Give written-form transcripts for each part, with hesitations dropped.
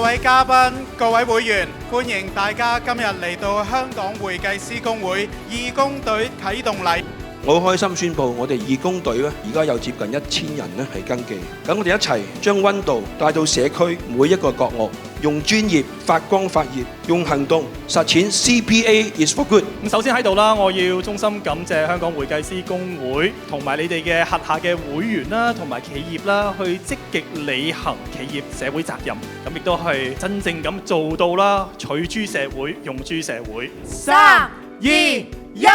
位嘉賓、各位會員，歡迎大家今日嚟到香港會計師公會義工隊啟動禮。我好開心宣布，我哋義工隊咧，而家有接近1000人咧係登記。咁我哋一齊將溫度帶到社區每一個角落，用專業發光發熱，用行動實踐 CPA is for good。咁首先喺度啦，我要衷心感謝香港會計師公會同埋你哋嘅轄下嘅會員啦，同埋企業啦，去積極履行企業社會責任。咁亦都係真正咁做到啦，取諸社會，用諸社會。3、2、1，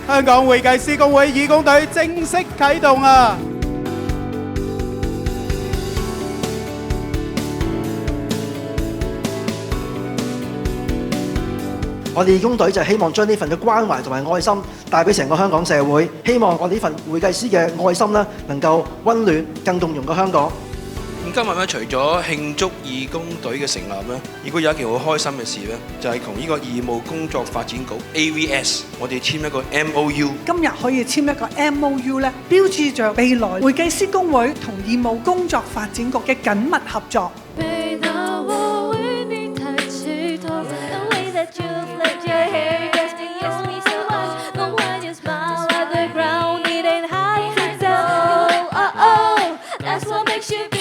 香港會計師公會義工隊正式啟動啊！我哋義工隊就希望將呢份嘅關懷同埋愛心帶俾成個香港社會，希望我哋呢份會計師嘅愛心咧，能夠溫暖更動容嘅香港。咁今日咧，除咗慶祝義工隊嘅成立咧，亦都有一件好開心嘅事咧，就係同呢個義務工作發展局 AVS， 我哋簽一個 MOU。今日可以簽一個 MOU 咧，標誌着未來會計師公會同義務工作發展局嘅緊密合作。That's what makes you